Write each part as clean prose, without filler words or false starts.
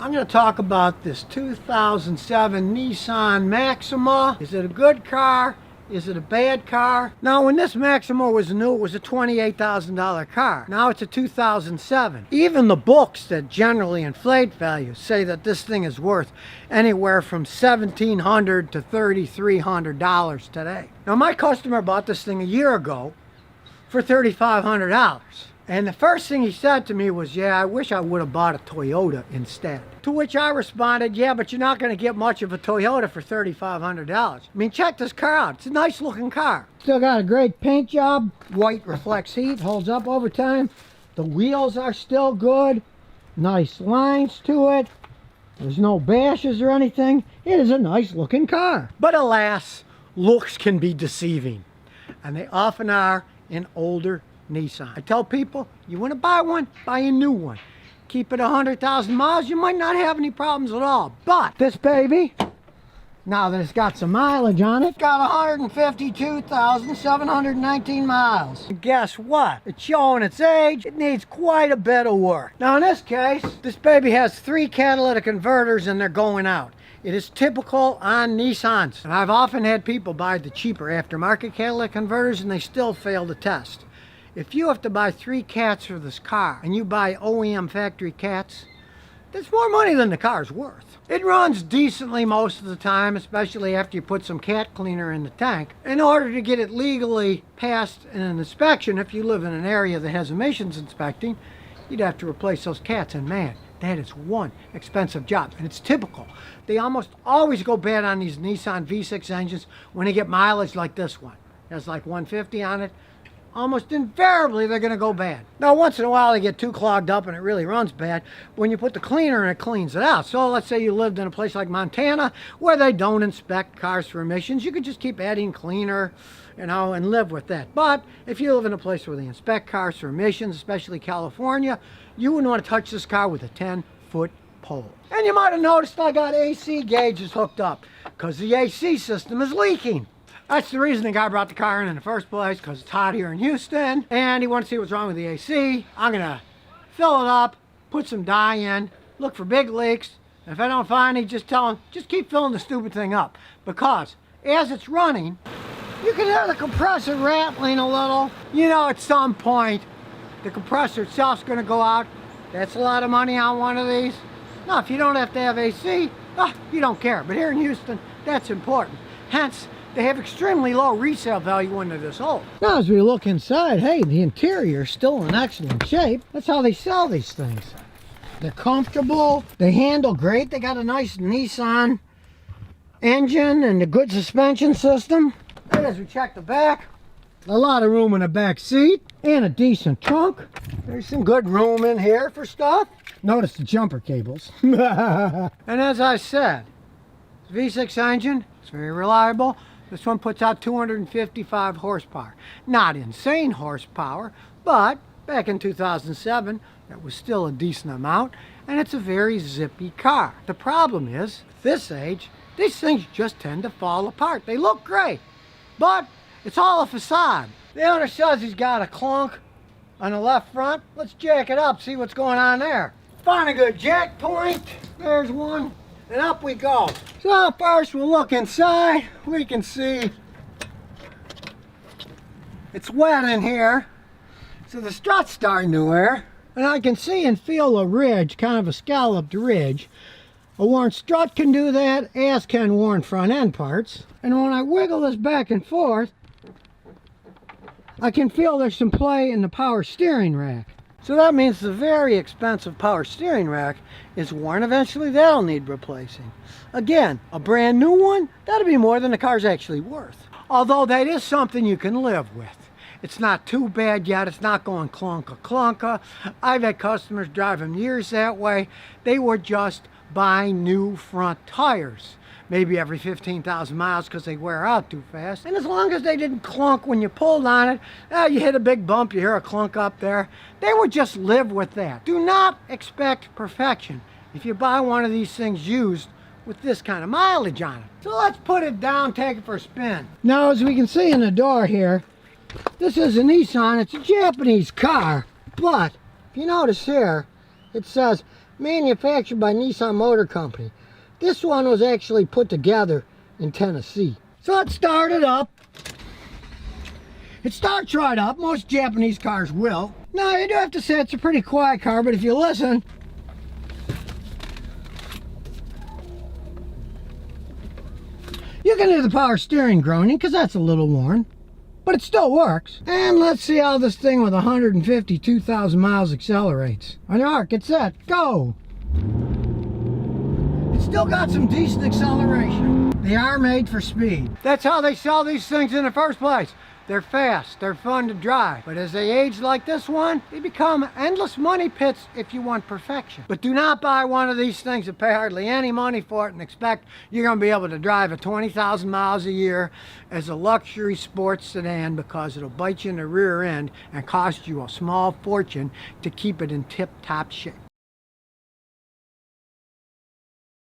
I'm going to talk about this 2007 Nissan Maxima. Is it a good car? Is it a bad car? Now, when this Maxima was new, it was a $28,000 car. Now it's a 2007. Even the books that generally inflate values say that this thing is worth anywhere from $1,700 to $3,300 today. Now, my customer bought this thing a year ago for $3,500. And the first thing he said to me was, yeah, I wish I would have bought a Toyota instead. To which I responded, yeah, but you're not going to get much of a Toyota for $3,500. I mean, check this car out. It's a nice looking car. Still got a great paint job. White reflects heat, holds up over time. The wheels are still good. Nice lines to it. There's no bashes or anything. It is a nice looking car. But alas, looks can be deceiving. And they often are in older Nissan. I tell people, you want to buy one, buy a new one. Keep it 100,000 miles, you might not have any problems at all. But this baby, now that it's got some mileage on it, got 152,719 miles. And guess what? It's showing its age. It needs quite a bit of work. Now in this case, this baby has 3 catalytic converters and they're going out. It is typical on Nissans. And I've often had people buy the cheaper aftermarket catalytic converters and they still fail the test. If you have to buy 3 cats for this car and you buy OEM factory cats, that's more money than the car's worth. It runs decently most of the time, especially after you put some cat cleaner in the tank. In order to get it legally passed in an inspection, if you live in an area that has emissions inspecting, you'd have to replace those cats. And man, that is one expensive job. And it's typical. They almost always go bad on these Nissan V6 engines when they get mileage like this one. It has like 150 on it. Almost invariably they're going to go bad. Now once in a while they get too clogged up and it really runs bad. When you put the cleaner in, it cleans it out. So let's say you lived in a place like Montana where they don't inspect cars for emissions. You can just keep adding cleaner, you know, and live with that. But if you live in a place where they inspect cars for emissions, especially California, you wouldn't want to touch this car with a 10-foot pole. And you might have noticed I got AC gauges hooked up because the AC system is leaking. That's the reason the guy brought the car in the first place, because it's hot here in Houston, and he wants to see what's wrong with the AC. I'm going to fill it up, put some dye in, look for big leaks. If I don't find any, just tell him, just keep filling the stupid thing up. Because as it's running, you can hear the compressor rattling a little. You know, at some point, the compressor itself's going to go out. That's a lot of money on one of these. Now, if you don't have to have AC, you don't care. But here in Houston, that's important. Hence, they have extremely low resale value when they're this old. Now as we look inside, hey, the interior is still in excellent shape. That's how they sell these things. They're comfortable, they handle great, they got a nice Nissan engine and a good suspension system. And as we check the back, a lot of room in the back seat and a decent trunk. There's some good room in here for stuff. Notice the jumper cables. And as I said, V6 engine, it's very reliable. This one puts out 255 horsepower. Not insane horsepower, but back in 2007, that was still a decent amount, and it's a very zippy car. The problem is, at this age, these things just tend to fall apart. They look great, but it's all a facade. The owner says he's got a clunk on the left front. Let's jack it up, see what's going on there. Find a good jack point. There's one. And up we go. So first we'll look inside. We can see it's wet in here. So the strut's starting to wear. And I can see and feel a ridge, kind of a scalloped ridge. A worn strut can do that, as can worn front end parts. And when I wiggle this back and forth, I can feel there's some play in the power steering rack. So that means the very expensive power steering rack is worn. Eventually that'll need replacing. Again, a brand new one, that'll be more than the car's actually worth. Although that is something you can live with. It's not too bad yet. It's not going clunka clunka. I've had customers drive them years that way. They were just buying new front tires. Maybe every 15,000 miles because they wear out too fast. And as long as they didn't clunk when you pulled on it, you hit a big bump, you hear a clunk up there, they would just live with that. Do not expect perfection if you buy one of these things used with this kind of mileage on it. So let's put it down, take it for a spin. Now as we can see in the door here, this is a Nissan, it's a Japanese car, but if you notice here, it says manufactured by Nissan Motor Company. This one was actually put together in Tennessee. So it started up. It starts right up. Most Japanese cars will. Now, you do have to say it's a pretty quiet car, but if you listen, you can hear the power steering groaning, because that's a little worn. But it still works. And let's see how this thing with 152,000 miles accelerates. On your mark, get set, go! It's still got some decent acceleration. They are made for speed. That's how they sell these things in the first place. They're fast, they're fun to drive. But as they age like this one, they become endless money pits if you want perfection. But do not buy one of these things and pay hardly any money for it and expect you're going to be able to drive at 20,000 miles a year as a luxury sports sedan, because it'll bite you in the rear end and cost you a small fortune to keep it in tip-top shape.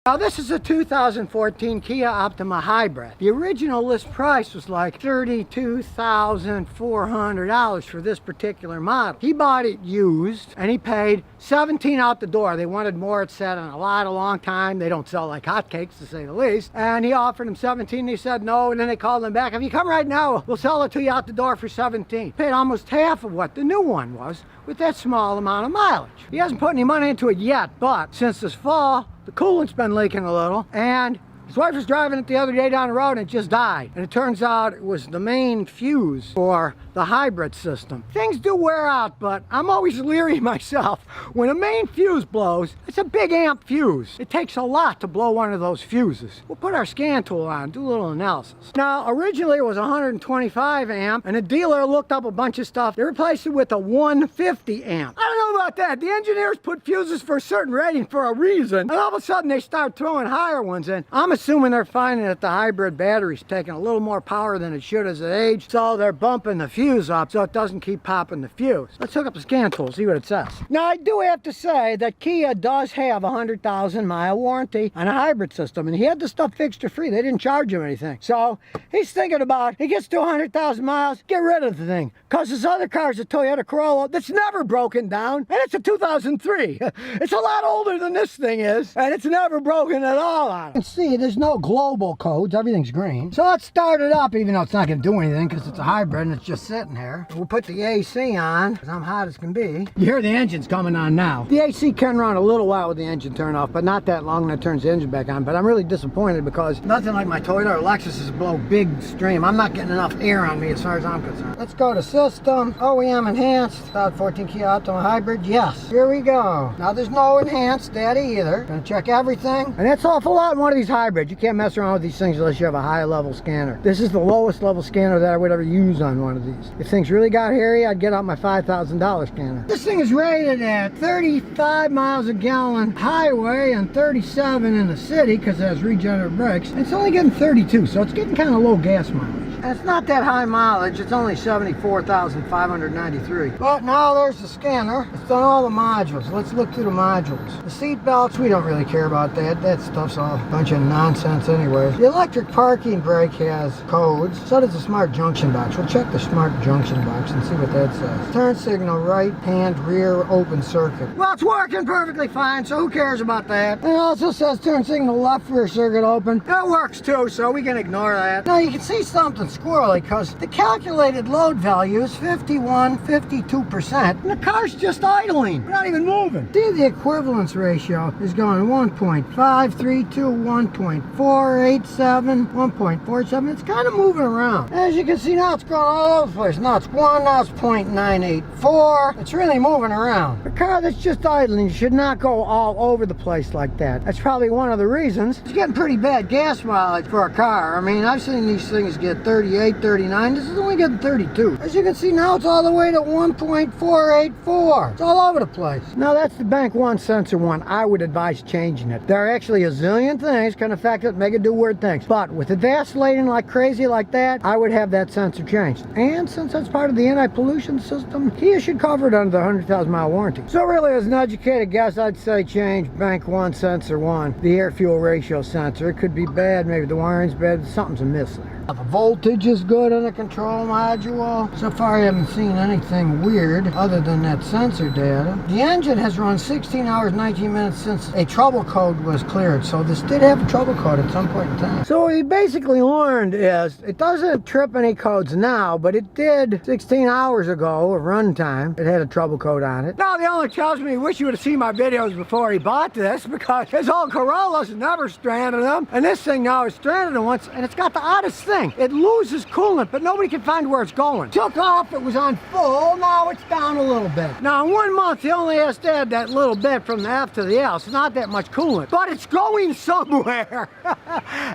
Now this is a 2014 Kia Optima Hybrid. The original list price was like $32,400 for this particular model. He bought it used and he paid $17,000 out the door. They wanted more, it said, in a long time. They don't sell like hotcakes, to say the least. And he offered him $17,000 and he said no, and then they called him back. If you come right now, we'll sell it to you out the door for $17,000. Paid almost half of what the new one was with that small amount of mileage. He hasn't put any money into it yet, but since this fall, the coolant's been leaking a little, and his wife was driving it the other day down the road and it just died. And it turns out it was the main fuse for the hybrid system. Things do wear out, but I'm always leery myself. When a main fuse blows, it's a big amp fuse. It takes a lot to blow one of those fuses. We'll put our scan tool on, do a little analysis. Now, originally it was 125 amp, and the dealer looked up a bunch of stuff. They replaced it with a 150 amp. I don't know about that. The engineers put fuses for a certain rating for a reason, and all of a sudden they start throwing higher ones in. I'm assuming they're finding that the hybrid battery's taking a little more power than it should as it aged, so they're bumping the fuse up so it doesn't keep popping the fuse. Let's hook up the scan tool, see what it says. Now, I do have to say that Kia does have a 100,000 mile warranty on a hybrid system, and he had the stuff fixed for free. They didn't charge him anything. So he's thinking about, he gets to 100,000 miles, get rid of the thing. Because this other car's a Toyota Corolla that's never broken down, and it's a 2003. It's a lot older than this thing is, and it's never broken at all on it. You can see there's no global codes, everything's green. So let's start it up, even though it's not going to do anything because it's a hybrid and it's just sitting here. We'll put the AC on, because I'm hot as can be. You hear the engine's coming on now. The AC can run a little while with the engine turned off, but not that long when it turns the engine back on. But I'm really disappointed because nothing like my Toyota or Lexus is blow big stream. I'm not getting enough air on me as far as I'm concerned. Let's go to system, OEM enhanced, 2014 Kia Optima Hybrid, yes. Here we go. Now there's no enhanced data either. Gonna check everything. And that's an awful lot in one of these hybrids. You can't mess around with these things unless you have a high level scanner. This is the lowest level scanner that I would ever use on one of these. If things really got hairy, I'd get out my $5,000 scanner. This thing is rated at 35 miles a gallon highway and 37 in the city because it has regenerative brakes. And it's only getting 32, so it's getting kind of low gas mileage. And it's not that high mileage, it's only 74,593. But now there's the scanner. It's done all the modules. Let's look through the modules. The seat belts, we don't really care about that. That stuff's all a bunch of nonsense anyway. The electric parking brake has codes. So does the smart junction box. We'll check the smart junction box and see what that says. Turn signal, right hand rear open circuit. Well, it's working perfectly fine, so who cares about that? And it also says turn signal left rear circuit open. That works too, so we can ignore that. Now you can see something squirrely because the calculated load value is 52%, and the car's just idling. We're not even moving. See, the equivalence ratio is going 1.532, 1.487, 1.47. It's kind of moving around. As you can see now, it's going all over the place. Now it's 1, now it's 0.984. It's really moving around. A car that's just idling should not go all over the place like that. That's probably one of the reasons. It's getting pretty bad gas mileage for a car. I mean, I've seen these things get 38, 39. This is only getting 32. As you can see now, it's all the way to 1.484. It's all over the place. Now that's the Bank 1 sensor one. I would advise changing it. There are actually a zillion things can affect it, make it do weird things. But with it vacillating like crazy like that, I would have that sensor changed. And since that's part of the anti-pollution system, Kia should cover it under the 100,000 mile warranty. So really, as an educated guess, I'd say change Bank 1 sensor 1, the air fuel ratio sensor. It could be bad, maybe the wiring's bad, something's amiss there. The voltage is good on the control module. So far I haven't seen anything weird other than that sensor data. The engine has run 16 hours 19 minutes since a trouble code was cleared. So this did have a trouble code at some point in time. So what we basically learned is it doesn't trip any codes now, but it did 16 hours ago of runtime. It had a trouble code on it. Now the owner tells me he wish you would have seen my videos before he bought this, because his old Corollas never stranded them, and this thing now is stranded once, and it's got the oddest thing. It loses coolant, but nobody can find where it's going. Took off, it was on full, now it's down a little bit. Now in 1 month, he only has to add that little bit from the F to the L. It's not that much coolant, but it's going somewhere.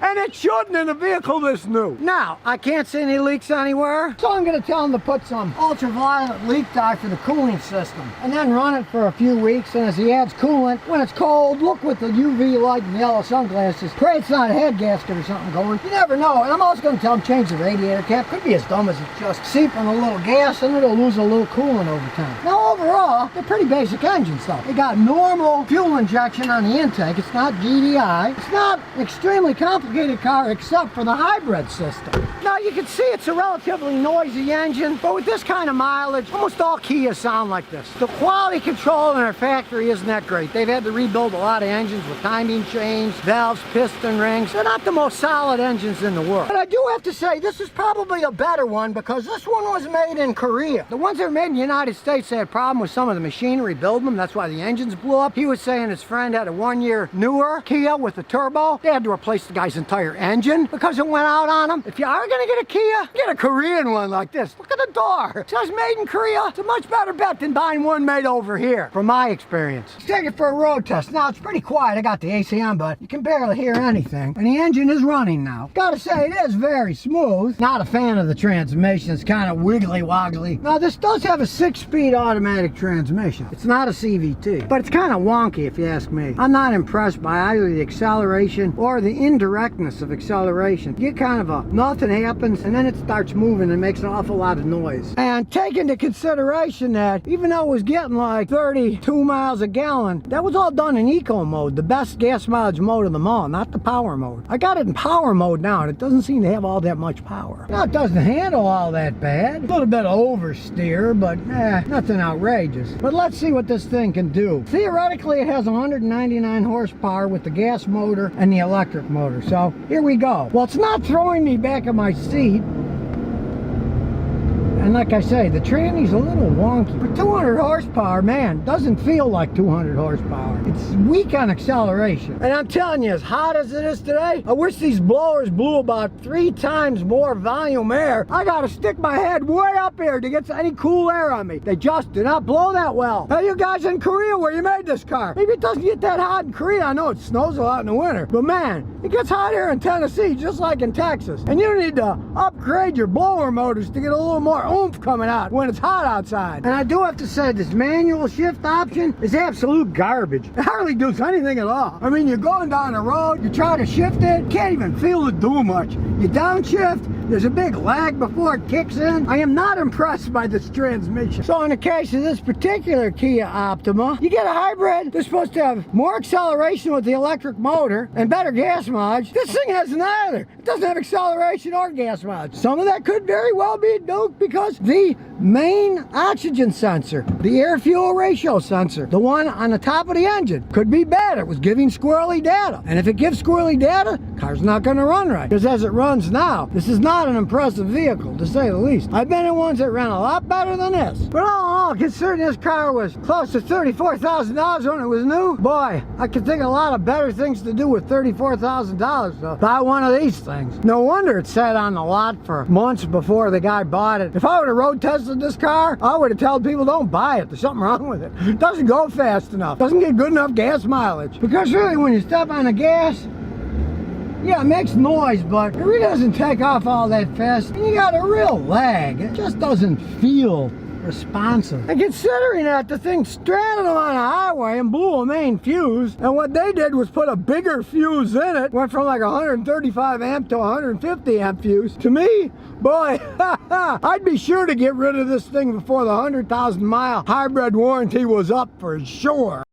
And it shouldn't in a vehicle this new. Now, I can't see any leaks anywhere, so I'm gonna tell him to put some ultraviolet leak dye for the cooling system, and then run it for a few weeks, and as he adds coolant, when it's cold, look with the UV light and yellow sunglasses. Pray it's not a head gasket or something going. You never know. And I'm also going to tell him change the radiator cap. Could be as dumb as it's just seeping a little gas and it'll lose a little coolant over time. Now overall, they're pretty basic engine stuff. They got normal fuel injection on the intake. It's not GDI. It's not an extremely complicated car except for the hybrid system. Now you can see it's a relatively noisy engine, but with this kind of mileage, almost all Kias sound like this. The quality control in their factory isn't that great. They've had to rebuild a lot of engines with timing chains, valves, piston rings. They're not the most solid engines in the world. But I do have to say, this is probably a better one because this one was made in Korea. The ones that were made in the United States, they had a problem with some of the machinery building them. That's why the engines blew up. He was saying his friend had a 1 year newer Kia with a turbo. They had to replace the guy's entire engine because it went out on him. If you are going to get a Kia, get a Korean one like this. Look at the door. It says made in Korea. It's a much better bet than buying one made over here, from my experience. Let's take it for a road test. Now, it's pretty quiet. I got the AC on, but you can barely hear anything. And the engine is running now. Gotta say, it is very smooth. Not a fan of the transmission. It's kind of wiggly woggly. Now, this does have a 6-speed automatic transmission. It's not a CVT, but it's kind of wonky if you ask me. I'm not impressed by either the acceleration or the indirectness of acceleration. You get kind of a nothing happens and then it starts moving and makes an awful lot of noise. And take into consideration that even though it was getting like 32 miles a gallon, that was all done in eco mode, the best gas mileage mode of them all, not the power mode. I got it in power mode now and it doesn't seem to have all that much power. Now it doesn't handle all that bad. A little bit of oversteer, but nothing outrageous. But let's see what this thing can do. Theoretically, it has 199 horsepower with the gas motor and the electric motor. So here we go. Well, it's not throwing me back in my seat. And like I say, the tranny's a little wonky. For 200 horsepower, man, doesn't feel like 200 horsepower. It's weak on acceleration. And I'm telling you, as hot as it is today, I wish these blowers blew about 3 times more volume air. I gotta stick my head way up here to get any cool air on me. They just do not blow that well. Hey, you guys in Korea where you made this car, maybe it doesn't get that hot in Korea. I know it snows a lot in the winter, but man, it gets hot here in Tennessee just like in Texas. And you need to upgrade your blower motors to get a little more oomph coming out when it's hot outside. And I do have to say, this manual shift option is absolute garbage. It hardly does anything at all. I mean, you're going down the road, you try to shift it, can't even feel it do much. You downshift, there's a big lag before it kicks in. I am not impressed by this transmission. So in the case of this particular Kia Optima, you get a hybrid. They're supposed to have more acceleration with the electric motor and better gas mileage. This thing has neither. It doesn't have acceleration or gas mileage. Some of that could very well be due because the main oxygen sensor, the air fuel ratio sensor, the one on the top of the engine, could be bad. It was giving squirrely data. And if it gives squirrely data, car's not going to run right. Because as it runs now, this is not an impressive vehicle, to say the least. I've been in ones that ran a lot better than this. But all in all, considering this car was close to $34,000 when it was new, boy, I could think of a lot of better things to do with $34,000. So buy one of these things. No wonder it sat on the lot for months before the guy bought it. If I would have road tested this car, I would have told people don't buy it. There's something wrong with it. It doesn't go fast enough. Doesn't get good enough gas mileage. Because really, when you step on the gas, yeah, it makes noise, but it really doesn't take off all that fast. And you got a real lag. It just doesn't feel responsive. And considering that the thing stranded them on a highway and blew a main fuse, and what they did was put a bigger fuse in it, went from like 135 amp to 150 amp fuse. To me, boy, I'd be sure to get rid of this thing before the 100,000 mile hybrid warranty was up for sure.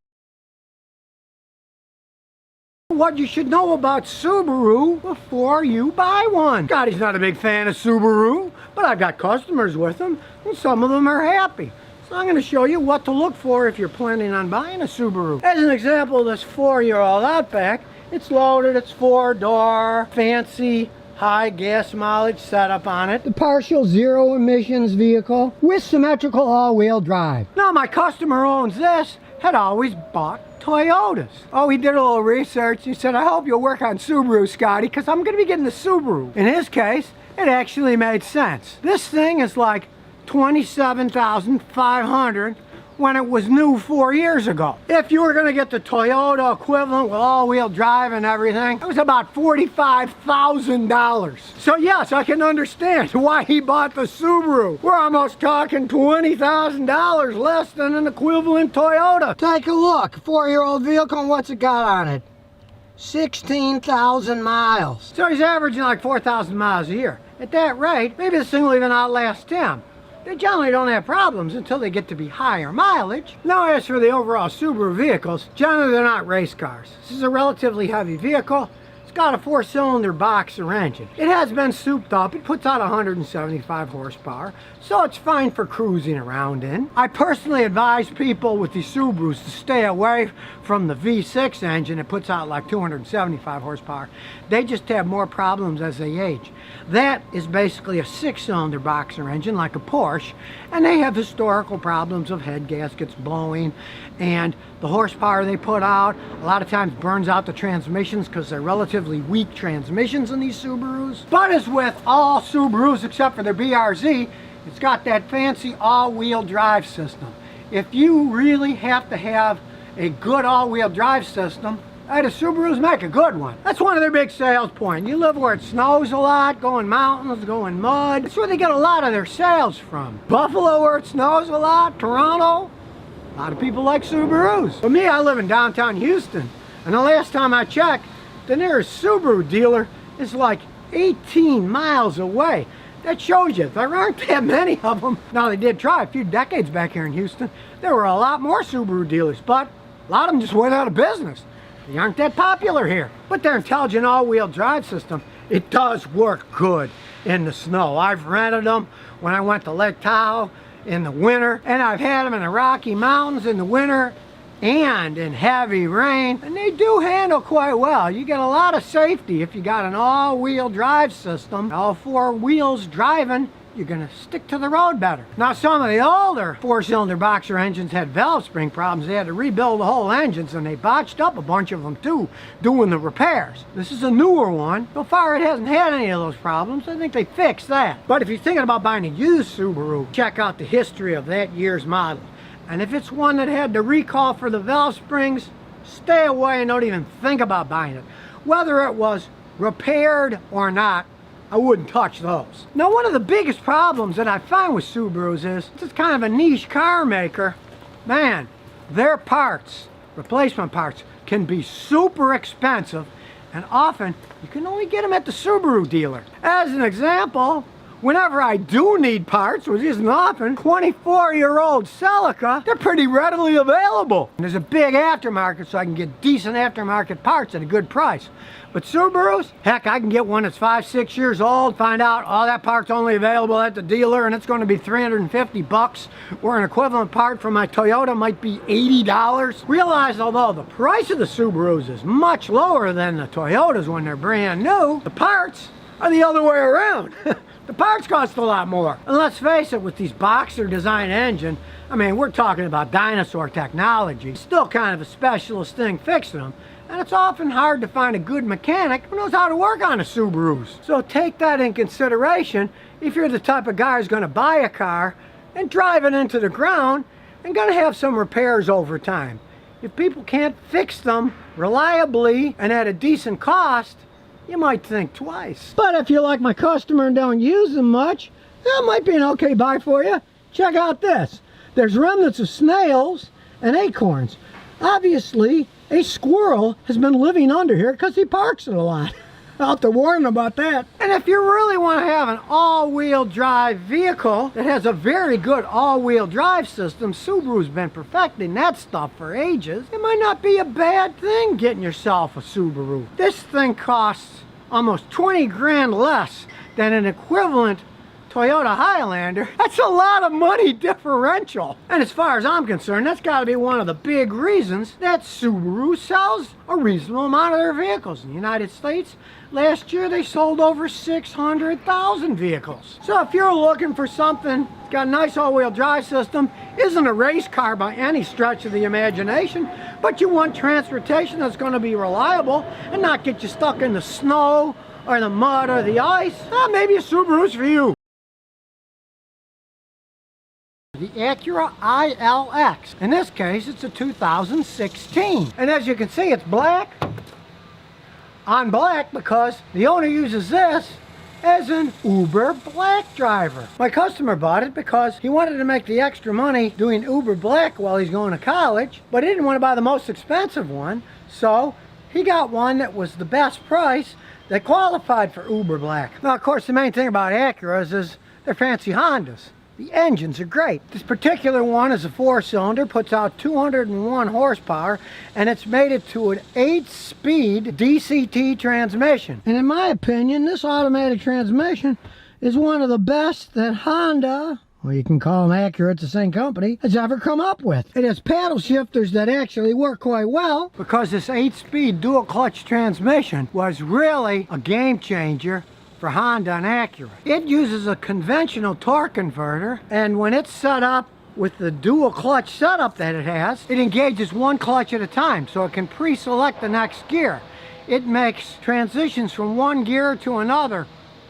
what you should know about Subaru before you buy one. Scotty's not a big fan of Subaru, but I've got customers with them, and some of them are happy. So I'm going to show you what to look for if you're planning on buying a Subaru. As an example, this 4-year-old Outback, it's loaded, it's 4-door, fancy, high gas mileage setup on it. The partial zero emissions vehicle with symmetrical all-wheel drive. Now my customer owns this, had always bought Toyotas. Oh, he did a little research. He said, I hope you'll work on Subaru, Scotty, because I'm going to be getting the Subaru. In his case, it actually made sense. This thing is like $27,500 when it was new 4 years ago. If you were going to get the Toyota equivalent with all-wheel drive and everything, it was about $45,000. So yes, I can understand why he bought the Subaru. We're almost talking $20,000 less than an equivalent Toyota. Take a look, 4-year-old vehicle, and what's it got on it? 16,000 miles. So he's averaging like 4,000 miles a year. At that rate, maybe this thing will even outlast him. They generally don't have problems until they get to be higher mileage. Now as for the overall Subaru vehicles, generally they're not race cars. This is a relatively heavy vehicle. It's got a 4-cylinder boxer engine. It has been souped up. It puts out 175 horsepower, so it's fine for cruising around in. I personally advise people with these Subarus to stay away from the V6 engine. It puts out like 275 horsepower. They just have more problems as they age. That is basically a 6-cylinder boxer engine like a Porsche, and they have historical problems of head gaskets blowing, and the horsepower they put out a lot of times burns out the transmissions because they're relatively weak transmissions in these Subarus. But as with all Subarus except for their BRZ, it's got that fancy all-wheel drive system. If you really have to have a good all-wheel drive system, the Subarus make a good one. That's one of their big sales points. You live where it snows a lot, going mountains, going mud. That's where they get a lot of their sales from. Buffalo, where it snows a lot, Toronto, a lot of people like Subarus. For me, I live in downtown Houston, and the last time I checked, the nearest Subaru dealer is like 18 miles away. That shows you there aren't that many of them. Now, they did try a few decades back here in Houston. There were a lot more Subaru dealers, but a lot of them just went out of business. They aren't that popular here. But their intelligent all-wheel drive system, it does work good in the snow. I've rented them when I went to Lake Tahoe in the winter, and I've had them in the Rocky Mountains in the winter and in heavy rain, and they do handle quite well. You get a lot of safety if you got an all-wheel drive system. All 4 wheels driving, you're going to stick to the road better. Now, some of the older 4-cylinder boxer engines had valve spring problems. They had to rebuild the whole engines, and they botched up a bunch of them too, doing the repairs. This is a newer one. So far, it hasn't had any of those problems. I think they fixed that. But if you're thinking about buying a used Subaru, check out the history of that year's model. And if it's one that had the recall for the valve springs, stay away and don't even think about buying it. Whether it was repaired or not, I wouldn't touch those. Now, one of the biggest problems that I find with Subarus is, it's kind of a niche car maker. Man, their parts, replacement parts, can be super expensive, and often you can only get them at the Subaru dealer. As an example, whenever I do need parts, which isn't often, 24-year-old Celica, they're pretty readily available. And there's a big aftermarket, so I can get decent aftermarket parts at a good price. But Subarus, heck, I can get one that's 5-6 years old, find out, oh, that part's only available at the dealer, and it's going to be $350, where an equivalent part for my Toyota might be $80. Realize, although the price of the Subarus is much lower than the Toyotas when they're brand new, the parts are the other way around. The parts cost a lot more. And let's face it, with these boxer design engine, I mean, we're talking about dinosaur technology. It's still kind of a specialist thing fixing them. And it's often hard to find a good mechanic who knows how to work on a Subarus. So take that in consideration if you're the type of guy who's going to buy a car and drive it into the ground and going to have some repairs over time. If people can't fix them reliably and at a decent cost, you might think twice. But if you're like my customer and don't use them much, that might be an okay buy for you. Check out this. There's remnants of snails and acorns. Obviously, a squirrel has been living under here because he parks it a lot. I'll have to warn them about that. And if you really want to have an all-wheel drive vehicle that has a very good all-wheel drive system, Subaru's been perfecting that stuff for ages, it might not be a bad thing getting yourself a Subaru. This thing costs almost 20 grand less than an equivalent Toyota Highlander. That's a lot of money differential. And as far as I'm concerned, that's got to be one of the big reasons that Subaru sells a reasonable amount of their vehicles. In the United States, last year they sold over 600,000 vehicles. So if you're looking for something that's got a nice all-wheel drive system, isn't a race car by any stretch of the imagination, but you want transportation that's going to be reliable and not get you stuck in the snow or the mud or the ice, maybe a Subaru's for you. The Acura ILX. In this case, it's a 2016. And as you can see, it's black on black because the owner uses this as an Uber Black driver. My customer bought it because he wanted to make the extra money doing Uber Black while he's going to college, but he didn't want to buy the most expensive one, so he got one that was the best price that qualified for Uber Black. Now, of course, the main thing about Acuras is they're fancy Hondas. The engines are great. This particular one is a 4-cylinder, puts out 201 horsepower, and it's made it to an 8-speed DCT transmission. And in my opinion, this automatic transmission is one of the best that Honda, well, you can call them Acura, it's the same company, has ever come up with. It has paddle shifters that actually work quite well because this 8-speed dual clutch transmission was really a game changer for Honda and Acura. It uses a conventional torque converter, and when it's set up with the dual clutch setup that it has, it engages one clutch at a time, so it can pre-select the next gear. It makes transitions from one gear to another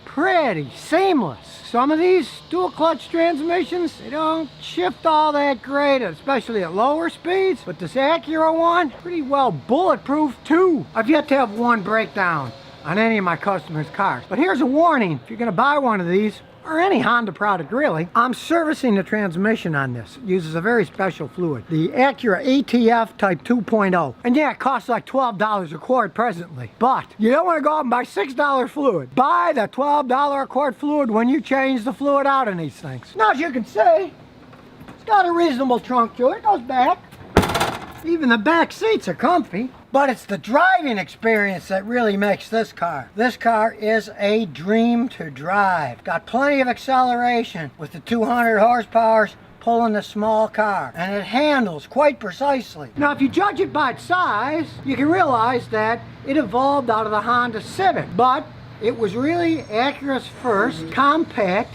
pretty seamless. Some of these dual clutch transmissions, they don't shift all that great, especially at lower speeds, but this Acura one, pretty well bulletproof too. I've yet to have one breakdown on any of my customers' cars. But here's a warning, if you're gonna buy one of these, or any Honda product really, I'm servicing the transmission on this. It uses a very special fluid, the Acura ATF Type 2.0. And yeah, it costs like $12 a quart presently. But you don't wanna go out and buy $6 fluid. Buy the $12 a quart fluid when you change the fluid out in these things. Now, as you can see, it's got a reasonable trunk to it, it goes back. Even the back seats are comfy. But it's the driving experience that really makes this car. This car is a dream to drive. Got plenty of acceleration with the 200 horsepower pulling the small car. And it handles quite precisely. Now, if you judge it by its size, you can realize that it evolved out of the Honda Civic. But it was really Acura's first compact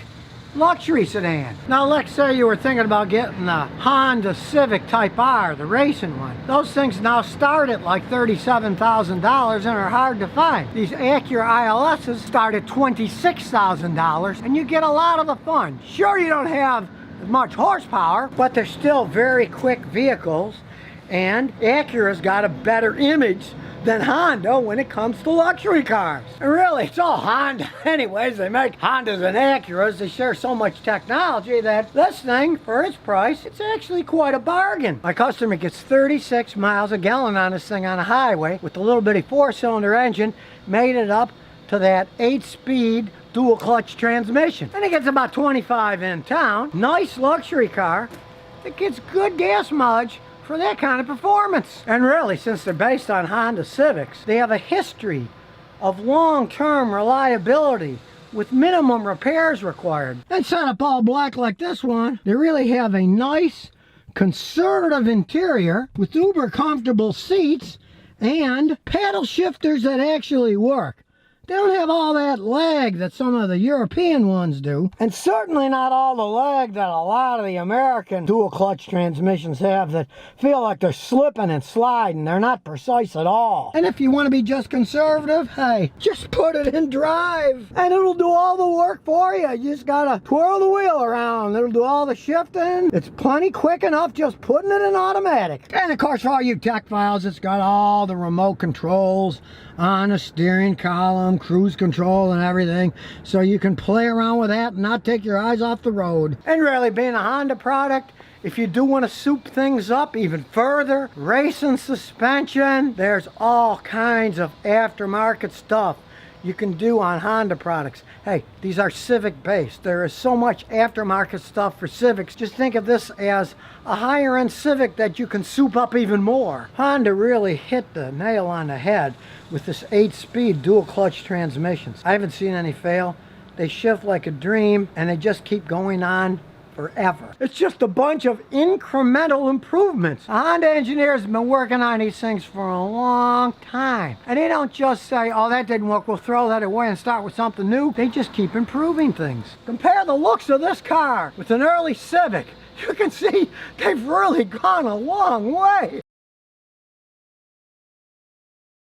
luxury sedan. Now let's say you were thinking about getting the Honda Civic Type R, the racing one. Those things now start at like $37,000 and are hard to find. These Acura ILXs start at $26,000 and you get a lot of the fun. Sure, you don't have as much horsepower, but they're still very quick vehicles, and Acura's got a better image than Honda when it comes to luxury cars. And really, it's all Honda anyways. They make Hondas and Acuras. They share so much technology that this thing, for its price, it's actually quite a bargain. My customer gets 36 miles a gallon on this thing on a highway with a little bitty 4-cylinder engine, made it up to that 8-speed dual clutch transmission. And it gets about 25 in town. Nice luxury car. It gets good gas mileage for that kind of performance. And really, since they're based on Honda Civics, they have a history of long-term reliability with minimum repairs required. And set up all black like this one, they really have a nice conservative interior with uber comfortable seats and paddle shifters that actually work. They don't have all that lag that some of the European ones do, and certainly not all the lag that a lot of the American dual clutch transmissions have that feel like they're slipping and sliding. They're not precise at all. And if you want to be just conservative, hey, just put it in drive and it'll do all the work for you. You just gotta twirl the wheel around. It'll do all the shifting. It's plenty quick enough just putting it in automatic. And of course, for all you tech files, it's got all the remote controls on the steering column, cruise control and everything, so you can play around with that and not take your eyes off the road. And really, being a Honda product, if you do want to soup things up even further, racing suspension, there's all kinds of aftermarket stuff you can do on Honda products. Hey, these are Civic based. There is so much aftermarket stuff for Civics. Just think of this as a higher end Civic that you can soup up even more. Honda really hit the nail on the head with this 8-speed dual clutch transmissions. I haven't seen any fail. They shift like a dream and they just keep going on forever. It's just a bunch of incremental improvements. Honda engineers have been working on these things for a long time. And they don't just say, oh, that didn't work, we'll throw that away and start with something new. They just keep improving things. Compare the looks of this car with an early Civic. You can see they've really gone a long way.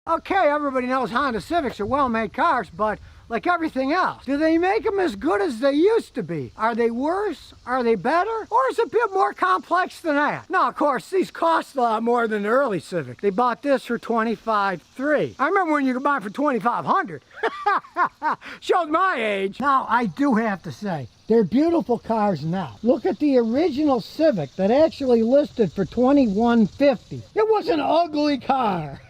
Okay, everybody knows Honda Civics are well-made cars, but like everything else, do they make them as good as they used to be? Are they worse? Are they better? Or is it a bit more complex than that? Now, of course, these cost a lot more than the early Civic. They bought this for $25,300. I remember when you could buy it for $2,500. Shows my age. Now, I do have to say, they're beautiful cars now. Look at the original Civic that actually listed for $2,150. It was an ugly car.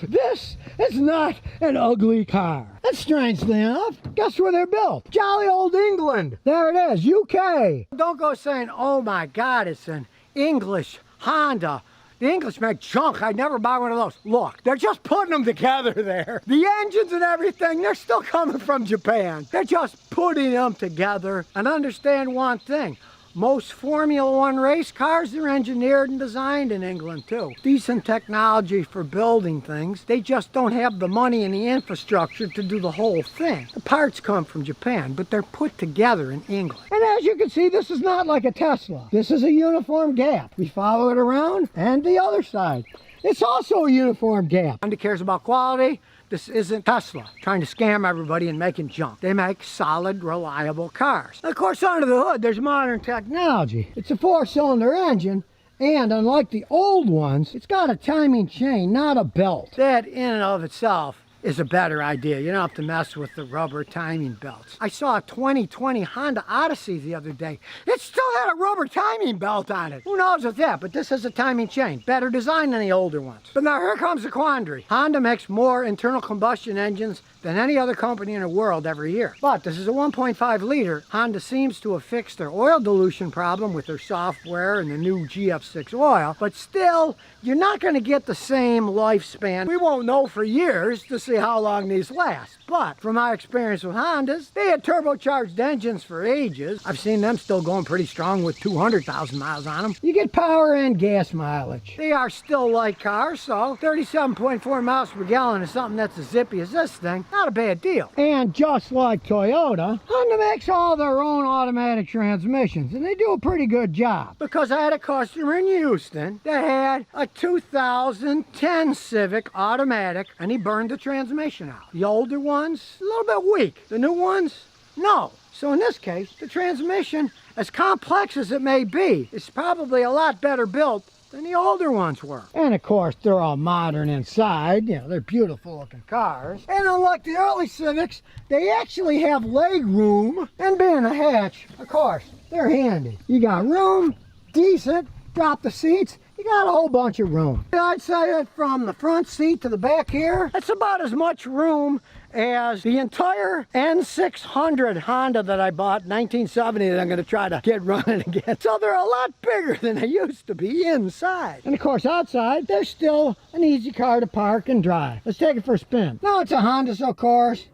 This is not an ugly car. And strangely enough, guess where they're built? Jolly old England. There it is, UK. Don't go saying, oh my God, it's an English Honda. The English make junk. I'd never buy one of those. Look, they're just putting them together there. The engines and everything, they're still coming from Japan. They're just putting them together. And understand one thing. Most Formula One race cars are engineered and designed in England too. Decent technology for building things. They just don't have the money and the infrastructure to do the whole thing. The parts come from Japan, but they're put together in England. And as you can see, this is not like a Tesla. This is a uniform gap. We follow it around and the other side. It's also a uniform gap. Honda cares about quality. This isn't Tesla trying to scam everybody and making junk. They make solid, reliable cars. Of course, under the hood, there's modern technology. It's a 4-cylinder engine, and unlike the old ones, it's got a timing chain, not a belt. That in and of itself is a better idea. You don't have to mess with the rubber timing belts. I saw a 2020 Honda Odyssey the other day. It still had a rubber timing belt on it. Who knows with that, but this has a timing chain. Better design than the older ones. But now here comes the quandary. Honda makes more internal combustion engines than any other company in the world every year. But this is a 1.5 liter. Honda seems to have fixed their oil dilution problem with their software and the new GF6 oil, but still, you're not going to get the same lifespan. We won't know for years to see how long these last. But from my experience with Hondas, they had turbocharged engines for ages. I've seen them still going pretty strong with 200,000 miles on them. You get power and gas mileage. They are still light cars, so 37.4 miles per gallon is something that's as zippy as this thing. Not a bad deal. And just like Toyota, Honda makes all their own automatic transmissions, and they do a pretty good job. Because I had a customer in Houston that had a 2010 Civic automatic, and he burned the transmission out. The older ones, a little bit weak. The new ones, no. So in this case, the transmission, as complex as it may be, is probably a lot better built than the older ones were. And of course, they're all modern inside. You know, they're beautiful looking cars. And unlike the early Civics, they actually have leg room. And being a hatch, of course, they're handy. You got room, decent, drop the seats. You got a whole bunch of room. I'd say that from the front seat to the back here, that's about as much room as the entire N600 Honda that I bought in 1970 that I'm going to try to get running again. So they're a lot bigger than they used to be inside. And of course outside, they're still an easy car to park and drive. Let's take it for a spin. Now it's a Honda, so of course,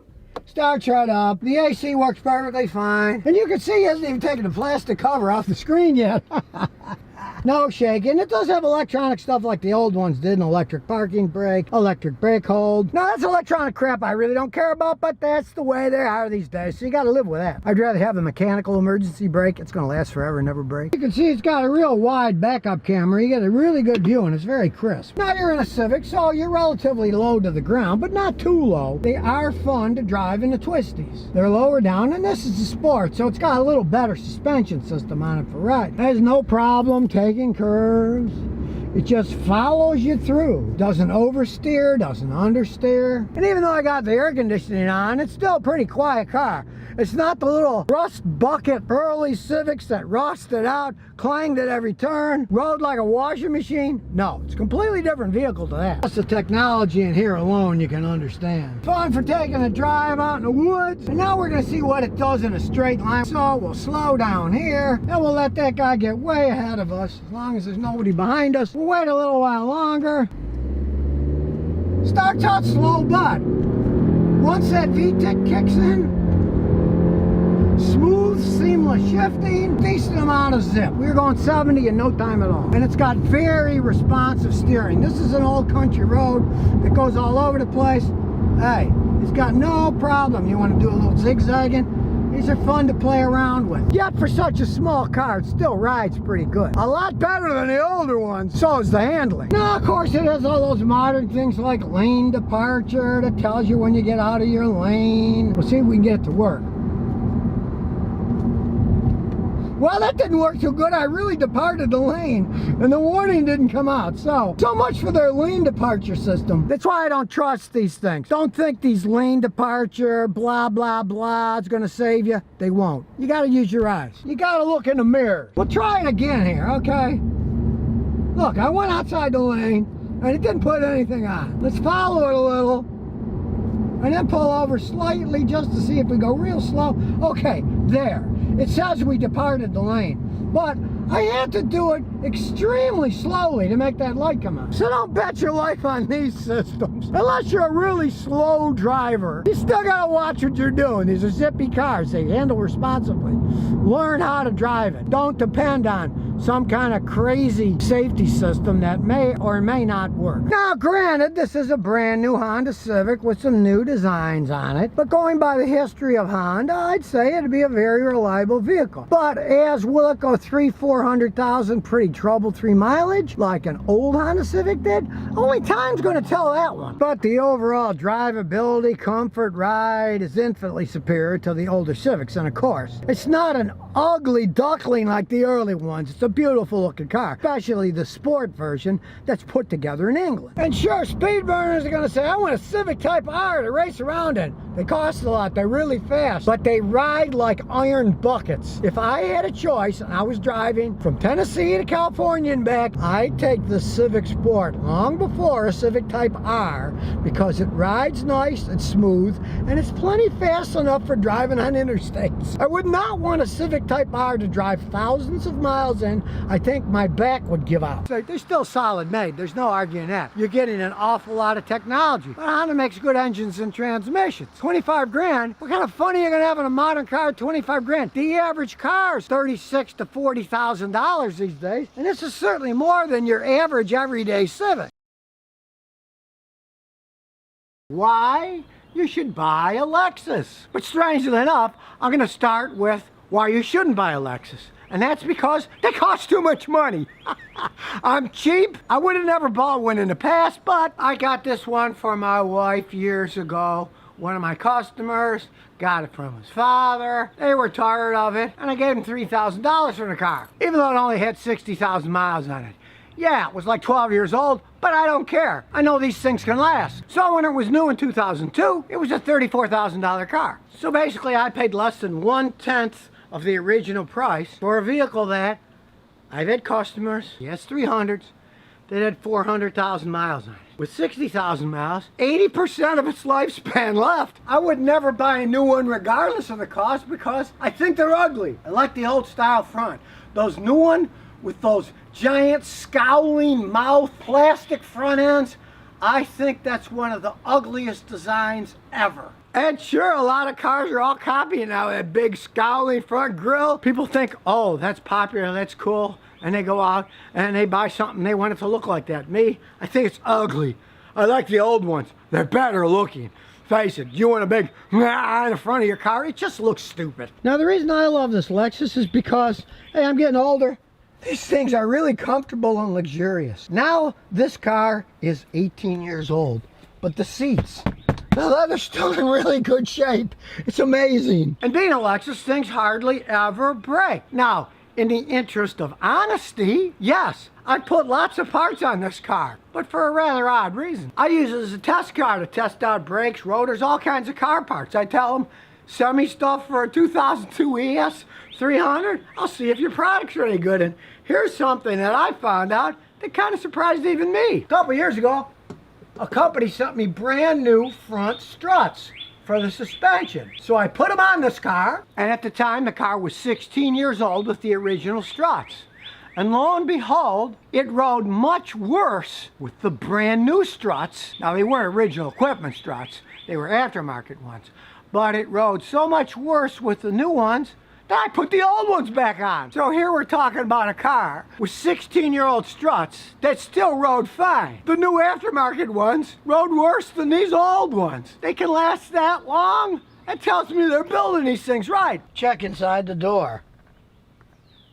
starts right up. The AC works perfectly fine. And you can see he hasn't even taken the plastic cover off the screen yet. No shaking. It does have electronic stuff like the old ones did, an electric parking brake, electric brake hold. Now that's electronic crap I really don't care about, but that's the way they are these days, so you gotta live with that. I'd rather have the mechanical emergency brake. It's gonna last forever and never break. You can see it's got a real wide backup camera. You get a really good view and it's very crisp. Now you're in a Civic, so you're relatively low to the ground, but not too low. They are fun to drive in the twisties. They're lower down, and this is a Sport, so it's got a little better suspension system on it for ride. There's no problem taking curves, It just follows you through. Doesn't oversteer, doesn't understeer. And even though I got the air conditioning on, it's still a pretty quiet car. It's not the little rust bucket early Civics that rusted out, clanged at every turn, rode like a washing machine. No, it's a completely different vehicle to that. That's the technology in here alone you can understand. Fun for taking a drive out in the woods. And now we're gonna see what it does in a straight line. So we'll slow down here, and we'll let that guy get way ahead of us. As long as there's nobody behind us, we'll wait a little while longer. Starts out slow, but once that VTEC kicks in, smooth, seamless shifting, decent amount of zip. We were going 70 in no time at all. And it's got very responsive steering. This is an old country road that goes all over the place. Hey, it's got no problem. You want to do a little zigzagging? These are fun to play around with. Yet for such a small car, it still rides pretty good. A lot better than the older ones. So is the handling. Now, of course, it has all those modern things like lane departure that tells you when you get out of your lane. We'll see if we can get it to work. Well, that didn't work too good. I really departed the lane and the warning didn't come out. So much for their lane departure system. That's why I don't trust these things. Don't think these lane departure, blah, blah, blah, it's gonna save you. They won't. You gotta use your eyes. You gotta look in the mirror. We'll try it again here, okay? Look, I went outside the lane and it didn't put anything on. Let's follow it a little and then pull over slightly just to see if we go real slow. Okay, there. It says we departed the lane, but I had to do it extremely slowly to make that light come on. So don't bet your life on these systems. Unless you're a really slow driver, you still gotta watch what you're doing. These are zippy cars. They handle responsibly. Learn how to drive it. Don't depend on some kind of crazy safety system that may or may not work. Now, granted, this is a brand new Honda Civic with some new designs on it, but going by the history of Honda, I'd say it'd be a very reliable vehicle. But as will it go 300,000-400,000 pretty trouble-free mileage like an old Honda Civic did? Only time's gonna tell that one. But the overall drivability, comfort, ride is infinitely superior to the older Civics, and of course, it's not an ugly duckling like the early ones. It's a beautiful looking car, especially the sport version that's put together in England. And sure, speed burners are gonna say, I want a Civic Type R to race around in. They cost a lot, they're really fast, but they ride like iron buckets. If I had a choice and I was driving from Tennessee to California and back, I'd take the Civic Sport long before a Civic Type R because it rides nice and smooth and it's plenty fast enough for driving on interstates. I would not want a Civic Type R to drive thousands of miles in. I think my back would give out. So they're still solid made, there's no arguing that. You're getting an awful lot of technology. But Honda makes good engines and transmissions. 25 grand? What kind of fun are you gonna have in a modern car at 25 grand? The average car is $36,000 to $40,000 these days. And this is certainly more than your average everyday Civic. Why you should buy a Lexus? But strangely enough, I'm gonna start with why you shouldn't buy a Lexus. And that's because they cost too much money. I'm cheap. I would have never bought one in the past, but I got this one for my wife years ago. One of my customers got it from his father. They were tired of it, and I gave him $3,000 for the car, even though it only had 60,000 miles on it. Yeah, it was like 12 years old, but I don't care. I know these things can last. So when it was new in 2002, it was a $34,000 car. So basically, I paid less than 1/10 of the original price for a vehicle that I've had customers, yes, 300s, that had 400,000 miles on it. With 60,000 miles, 80% of its lifespan left. I would never buy a new one regardless of the cost because I think they're ugly. I like the old style front. Those new ones with those giant scowling mouth plastic front ends, I think that's one of the ugliest designs ever. And sure, a lot of cars are all copying now that big scowling front grille. People think, oh, that's popular, that's cool. And they go out and they buy something, they want it to look like that. Me, I think it's ugly. I like the old ones. They're better looking. Face it, you want a big in the front of your car, it just looks stupid. Now the reason I love this Lexus is because, hey, I'm getting older. These things are really comfortable and luxurious. Now this car is 18 years old, but the seats, the leather's still in really good shape. It's amazing. And being a Lexus, things hardly ever break. Now, In the interest of honesty, yes, I put lots of parts on this car, but for a rather odd reason. I use it as a test car to test out brakes, rotors, all kinds of car parts. I tell them, send me stuff for a 2002 ES 300. I'll see if your product's any good. And here's something that I found out that kind of surprised even me. A couple years ago, a company sent me brand new front struts for the suspension. So I put them on this car, and at the time the car was 16 years old with the original struts. And lo and behold, it rode much worse with the brand new struts. Now they weren't original equipment struts, they were aftermarket ones. But it rode so much worse with the new ones that I put the old ones back on. So here we're talking about a car with 16-year-old struts that still rode fine. The new aftermarket ones rode worse than these old ones. They can last that long? That tells me they're building these things right. Check inside the door.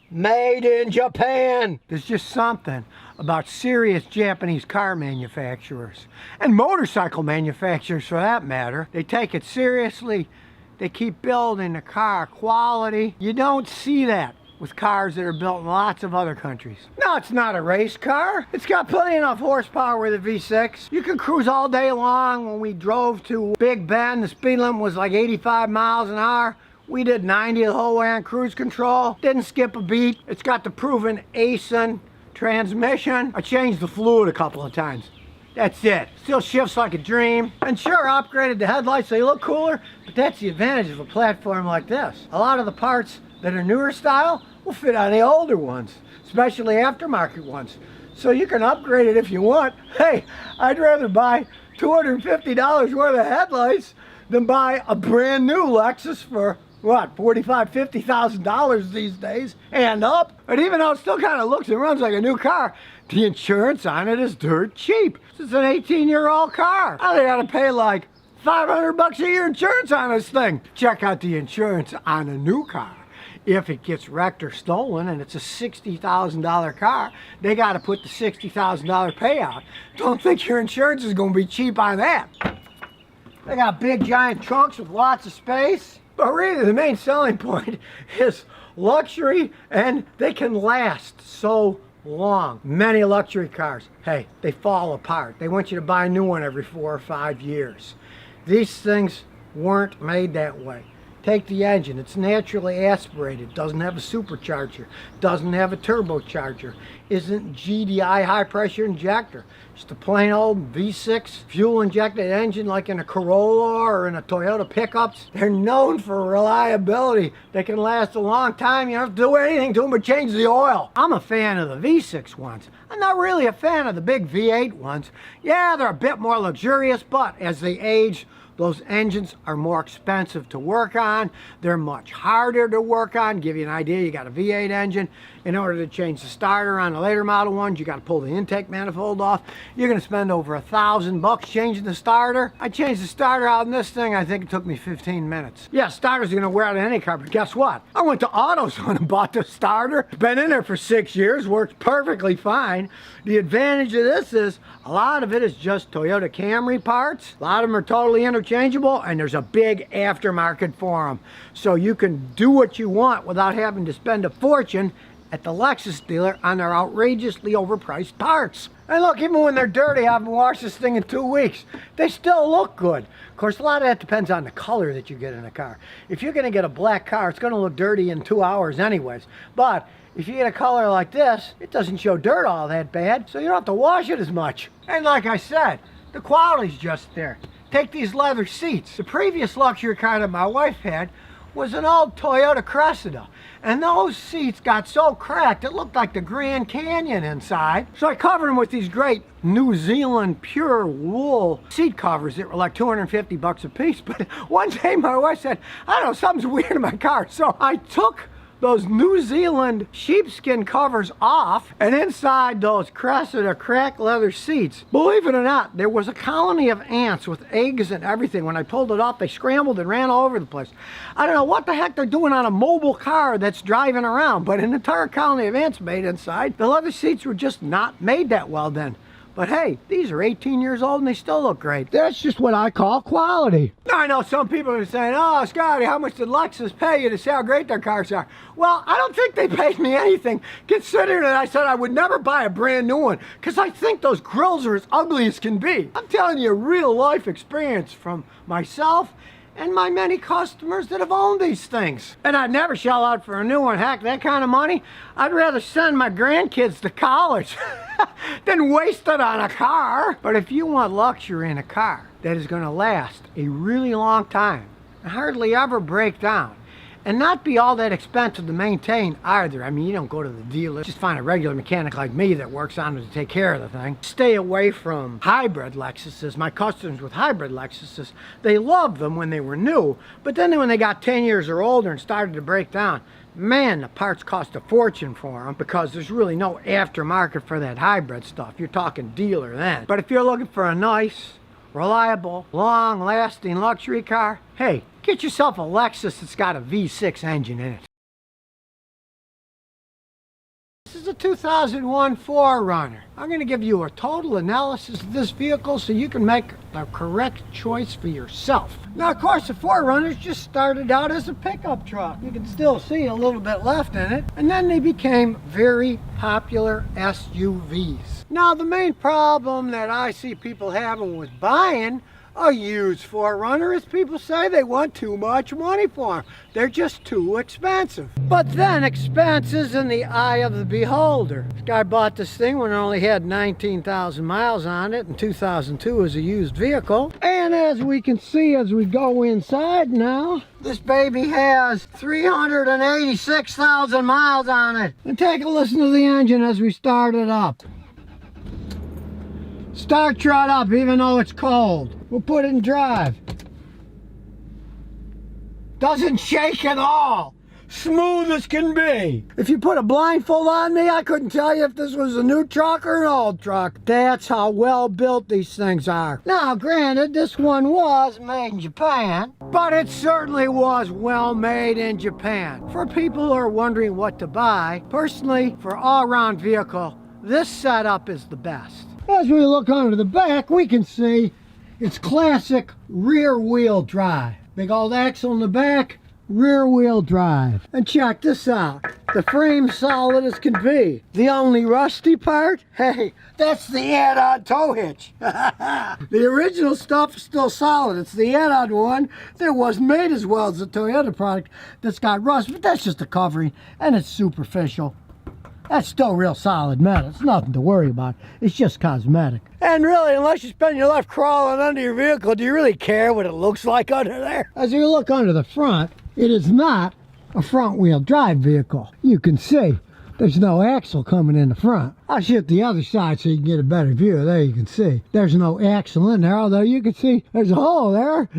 Made in Japan. There's just something about serious Japanese car manufacturers, and motorcycle manufacturers for that matter. They take it seriously. They keep building the car quality. You don't see that with cars that are built in lots of other countries. No, it's not a race car. It's got plenty enough horsepower with a V6. You can cruise all day long. When we drove to Big Bend, the speed limit was like 85 miles an hour. We did 90 the whole way on cruise control. Didn't skip a beat. It's got the proven ASIN transmission. I changed the fluid a couple of times. That's it. Still shifts like a dream. And sure, I upgraded the headlights so they look cooler, but that's the advantage of a platform like this. A lot of the parts that are newer style will fit on the older ones, especially aftermarket ones. So you can upgrade it if you want. Hey, I'd rather buy $250 worth of headlights than buy a brand new Lexus for what, $45,000, $50,000 these days, and up. But even though it still kind of looks and runs like a new car, the insurance on it is dirt cheap. It's an 18-year-old car. I gotta pay like $500 a year insurance on this thing. Check out the insurance on a new car. If it gets wrecked or stolen and it's a $60,000 car, they gotta put the $60,000 payout. Don't think your insurance is gonna be cheap on that. They got big giant trunks with lots of space. But really the main selling point is luxury, and they can last so long. Many luxury cars, hey, they fall apart. They want you to buy a new one every 4 or 5 years. These things weren't made that way. Take the engine, it's naturally aspirated, doesn't have a supercharger, doesn't have a turbocharger, isn't GDI high pressure injector. Just a plain old V6 fuel injected engine like in a Corolla or in a Toyota pickups. They're known for reliability. They can last a long time. You don't have to do anything to them but change the oil. I'm a fan of the V6 ones. I'm not really a fan of the big V8 ones. Yeah, they're a bit more luxurious, but as they age, those engines are more expensive to work on. They're much harder to work on. Give you an idea, you got a V8 engine. In order to change the starter on the later model ones, you got to pull the intake manifold off. You're going to spend over $1,000 changing the starter. I changed the starter out in this thing. I think it took me 15 minutes. Yeah, starters are going to wear out in any car, but guess what? I went to AutoZone and bought the starter. It's been in there for 6 years, works perfectly fine. The advantage of this is a lot of it is just Toyota Camry parts. A lot of them are totally interchangeable, and there's a big aftermarket for them. So you can do what you want without having to spend a fortune at the Lexus dealer on their outrageously overpriced parts. And look, even when they're dirty, I haven't washed this thing in 2 weeks, they still look good. Of course, a lot of that depends on the color that you get in a car. If you're gonna get a black car, it's gonna look dirty in 2 hours anyways. But if you get a color like this, it doesn't show dirt all that bad, so you don't have to wash it as much. And like I said, the quality's just there. Take these leather seats. The previous luxury car that my wife had was an old Toyota Cressida, and those seats got so cracked it looked like the Grand Canyon inside. So I covered them with these great New Zealand pure wool seat covers that were like $250 a piece. But one day my wife said, I don't know, something's weird in my car. So I took those New Zealand sheepskin covers off, and inside those Cressida cracked leather seats, believe it or not, there was a colony of ants with eggs and everything. When I pulled it off, they scrambled and ran all over the place. I don't know what the heck they're doing on a mobile car that's driving around, but an entire colony of ants made inside. The leather seats were just not made that well then. But hey, these are 18 years old and they still look great. That's just what I call quality. Now, I know some people are saying, oh, Scotty, how much did Lexus pay you to see how great their cars are? Well, I don't think they paid me anything, considering that I said I would never buy a brand new one, because I think those grills are as ugly as can be. I'm telling you a real life experience from myself and my many customers that have owned these things. And I'd never shell out for a new one. Heck, that kind of money, I'd rather send my grandkids to college than waste it on a car. But if you want luxury in a car that is going to last a really long time, and hardly ever break down, and not be all that expensive to maintain either. I mean, you don't go to the dealer, just find a regular mechanic like me that works on it to take care of the thing. Stay away from hybrid Lexuses. My customers with hybrid Lexuses, they loved them when they were new, but then when they got 10 years or older and started to break down, man, the parts cost a fortune for them, because there's really no aftermarket for that hybrid stuff. You're talking dealer then. But if you're looking for a nice, reliable, long-lasting luxury car, hey, get yourself a Lexus that's got a V6 engine in it. This is a 2001 4Runner. I'm going to give you a total analysis of this vehicle so you can make the correct choice for yourself. Now, of course, the 4Runners just started out as a pickup truck. You can still see a little bit left in it. And then they became very popular SUVs. Now, the main problem that I see people having with buying a used 4Runner is people say they want too much money for them. They're just too expensive. But then expense is in the eye of the beholder. This guy bought this thing when it only had 19,000 miles on it in 2002 as a used vehicle. And as we can see as we go inside now, this baby has 386,000 miles on it. And take a listen to the engine as we start it up. Start right up even though it's cold. We'll put it in drive. Doesn't shake at all. Smooth as can be. If you put a blindfold on me, I couldn't tell you if this was a new truck or an old truck. That's how well built these things are. Now, granted, this one was made in Japan, but it certainly was well made in Japan. For people who are wondering what to buy, personally, for all-around vehicle, this setup is the best. As we look under the back, we can see it's classic rear-wheel drive. Big old axle in the back, rear-wheel drive. And check this out. The frame's solid as can be. The only rusty part? Hey, that's the add-on tow hitch. The original stuff is still solid. It's the add-on one that wasn't made as well as the Toyota product that's got rust, but that's just a covering, and it's superficial. That's still real solid metal. It's nothing to worry about. It's just cosmetic. And really, unless you spend your life crawling under your vehicle, do you really care what it looks like under there? As you look under the front, it is not a front-wheel drive vehicle. You can see there's no axle coming in the front. I'll shoot the other side so you can get a better view. There you can see there's no axle in there, although you can see there's a hole there.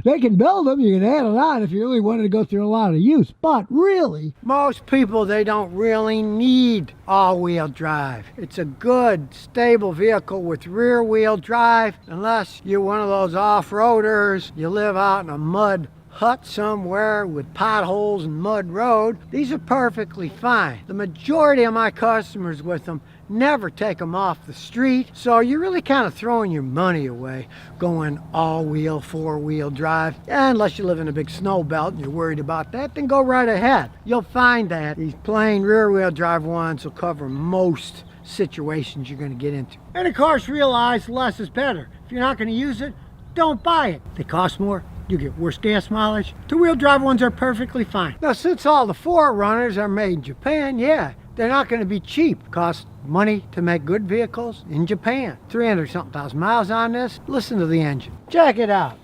They can build them. You can add it on if you really wanted to go through a lot of use. But really, most people, they don't really need all-wheel drive. It's a good, stable vehicle with rear-wheel drive, unless you're one of those off-roaders, you live out in a mud hut somewhere with potholes and mud road. These are perfectly fine. The majority of my customers with them never take them off the street, so you're really kind of throwing your money away going all-wheel, four-wheel drive. And unless you live in a big snow belt and you're worried about that, then go right ahead. You'll find that these plain rear-wheel drive ones will cover most situations you're going to get into. And of course, realize less is better. If you're not going to use it, don't buy it. They cost more. You get worse gas mileage. Two-wheel drive ones are perfectly fine. Now, since all the 4Runners are made in Japan, yeah, they're not going to be cheap. Cost money to make good vehicles in Japan. 300-something thousand miles on this. Listen to the engine. Check it out.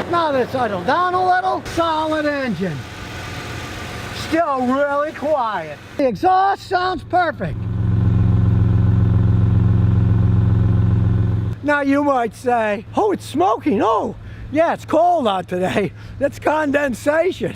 Now that it's idled down a little, solid engine. Still really quiet. The exhaust sounds perfect. Now you might say, oh, it's smoking. Oh, yeah, it's cold out today. That's condensation.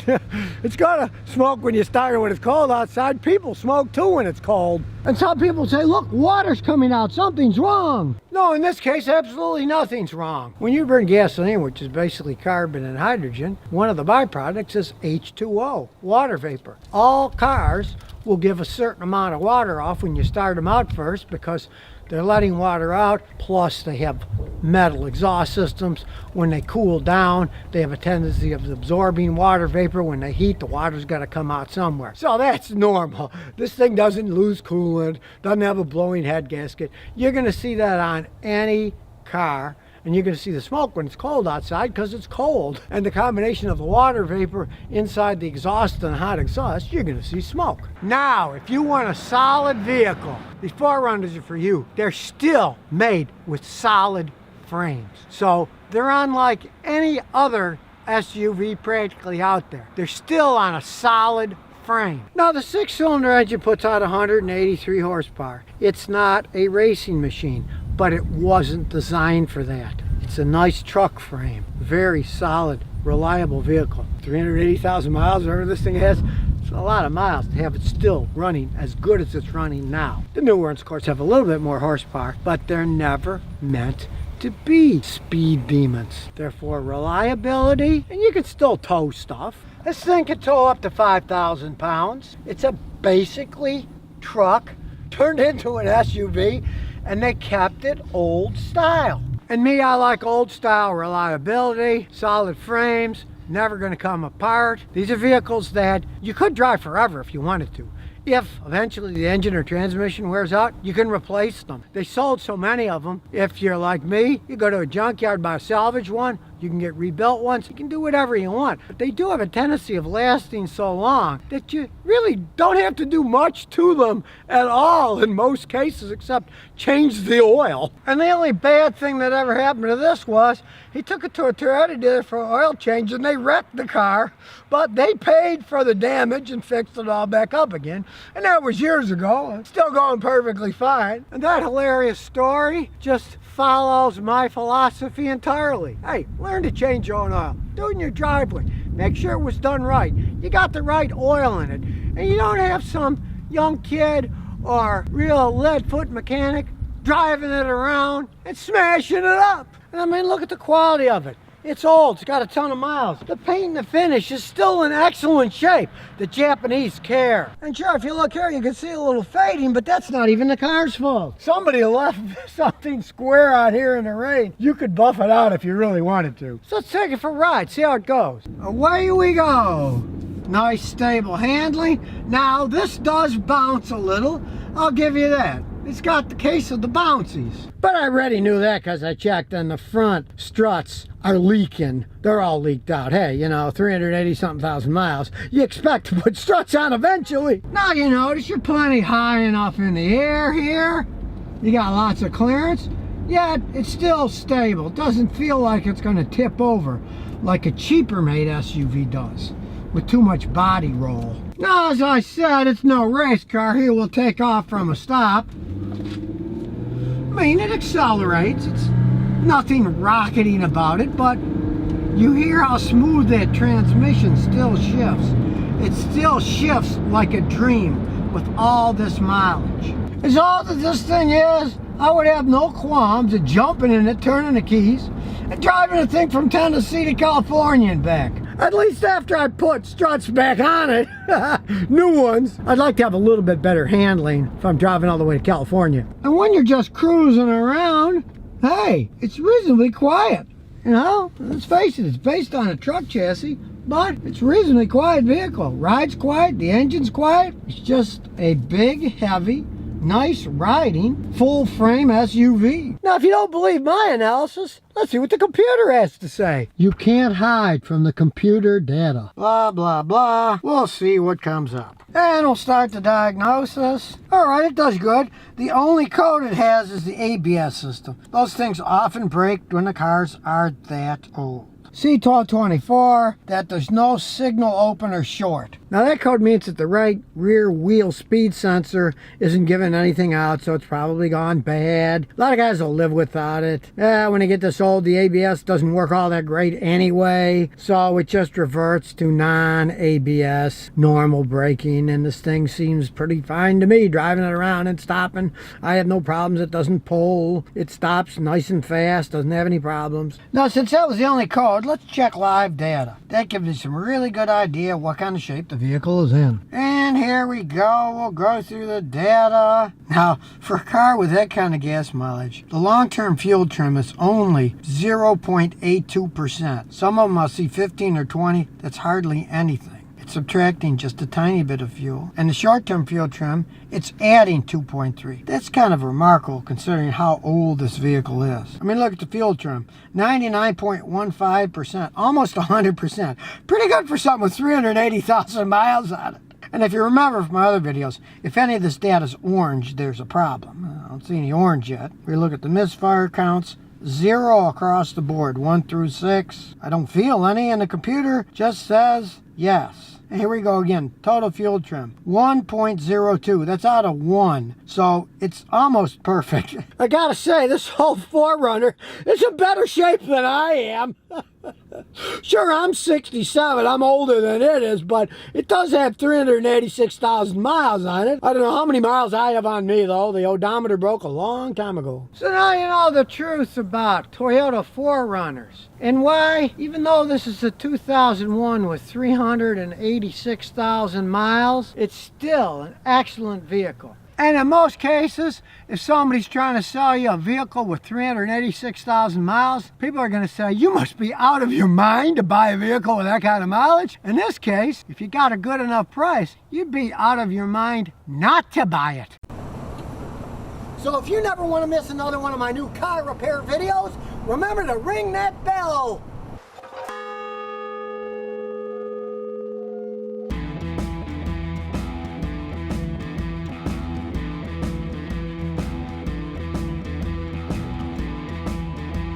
It's gonna smoke when you start it when it's cold outside. People smoke too when it's cold. And some people say, look, water's coming out, something's wrong. No, in this case, absolutely nothing's wrong. When you burn gasoline, which is basically carbon and hydrogen, one of the byproducts is H2O, water vapor. All cars will give a certain amount of water off when you start them out first, because they're letting water out, plus they have metal exhaust systems. When they cool down, they have a tendency of absorbing water vapor. When they heat, the water's got to come out somewhere. So that's normal. This thing doesn't lose coolant, doesn't have a blowing head gasket. You're going to see that on any car. And you're going to see the smoke when it's cold outside, because it's cold. And the combination of the water vapor inside the exhaust and the hot exhaust, you're going to see smoke. Now, if you want a solid vehicle, these 4Runners are for you. They're still made with solid frames. So they're unlike any other SUV practically out there. They're still on a solid frame. Now, the 6-cylinder engine puts out 183 horsepower. It's not a racing machine, but it wasn't designed for that. It's a nice truck frame, very solid, reliable vehicle. 380,000 miles, whatever this thing has. It's a lot of miles to have it still running as good as it's running now. The newer ones, of course, have a little bit more horsepower, but they're never meant to be speed demons. They're for reliability, and you can still tow stuff. This thing can tow up to 5,000 pounds. It's a basically truck turned into an SUV, and they kept it old style. And me, I like old style reliability, solid frames, never going to come apart. These are vehicles that you could drive forever if you wanted to. If eventually the engine or transmission wears out, you can replace them. They sold so many of them. If you're like me, you go to a junkyard, buy a salvage one, you can get rebuilt ones, you can do whatever you want. But they do have a tendency of lasting so long that you really don't have to do much to them at all in most cases, except change the oil. And the only bad thing that ever happened to this was he took it to a Toyota dealer for an oil change and they wrecked the car, but they paid for the damage and fixed it all back up again. And that was years ago. It's still going perfectly fine. And that hilarious story just follows my philosophy entirely. Hey, learn to change your own oil. Do it in your driveway. Make sure it was done right. You got the right oil in it. And you don't have some young kid or real lead-foot mechanic driving it around and smashing it up. And I mean, look at the quality of it. It's old, it's got a ton of miles. The paint and the finish is still in excellent shape. The Japanese care. And sure, if you look here, you can see a little fading, but that's not even the car's fault. Somebody left something square out here in the rain. You could buff it out if you really wanted to. So let's take it for a ride, see how it goes. Away we go. Nice stable handling. Now, this does bounce a little, I'll give you that. It's got the case of the bouncies. But I already knew that because I checked, and the front struts are leaking. They're all leaked out. Hey, you know, 380-something thousand miles. You expect to put struts on eventually. Now you notice you're plenty high enough in the air here. You got lots of clearance. Yet it's still stable. It doesn't feel like it's going to tip over like a cheaper made SUV does, with too much body roll. Now, as I said, it's no race car. Here we'll take off from a stop. I mean, it accelerates. It's nothing rocketing about it, but you hear how smooth that transmission still shifts. It still shifts like a dream with all this mileage. As old as this thing is, I would have no qualms at jumping in it, turning the keys, and driving the thing from Tennessee to California and back. At least after I put struts back on it, new ones. I'd like to have a little bit better handling if I'm driving all the way to California. And when you're just cruising around, hey, it's reasonably quiet. You know, let's face it, it's based on a truck chassis, but it's a reasonably quiet vehicle. Ride's quiet, the engine's quiet. It's just a big, heavy, nice riding, full frame SUV. Now, if you don't believe my analysis, let's see what the computer has to say. You can't hide from the computer data. Blah, blah, blah. We'll see what comes up. And we'll start the diagnosis. All right, it does good. The only code it has is the ABS system. Those things often break when the cars are that old. C1224, that there's no signal open or short. Now that code means that the right rear wheel speed sensor isn't giving anything out, so it's probably gone bad. A lot of guys will live without it. When they get this old, the ABS doesn't work all that great anyway, so it just reverts to non-ABS, normal braking, and this thing seems pretty fine to me. Driving it around and stopping, I have no problems. It doesn't pull. It stops nice and fast, doesn't have any problems. Now, since that was the only code, mode, let's check live data. That gives you some really good idea what kind of shape the vehicle is in. And here we go. We'll go through the data. Now, for a car with that kind of gas mileage, the long-term fuel trim is only 0.82%. Some of them I'll see 15 or 20. That's hardly anything. It's subtracting just a tiny bit of fuel. And the short-term fuel trim, it's adding 2.3. That's kind of remarkable considering how old this vehicle is. I mean, look at the fuel trim. 99.15%, almost 100%. Pretty good for something with 380,000 miles on it. And if you remember from my other videos, if any of this data is orange, there's a problem. I don't see any orange yet. We look at the misfire counts. 0 across the board, 1 through 6. I don't feel any, and the computer just says yes. And here we go again. Total fuel trim, 1.02. That's out of 1. So it's almost perfect. I gotta say, this whole 4Runner is in better shape than I am. Sure, I'm 67. I'm older than it is, but it does have 386,000 miles on it. I don't know how many miles I have on me, though. The odometer broke a long time ago. So now you know the truth about Toyota 4Runners. And why, even though this is a 2001 with 386,000 miles, it's still an excellent vehicle. And in most cases, if somebody's trying to sell you a vehicle with 386,000 miles, people are going to say, you must be out of your mind to buy a vehicle with that kind of mileage. In this case, if you got a good enough price, you'd be out of your mind not to buy it. So if you never want to miss another one of my new car repair videos, remember to ring that bell.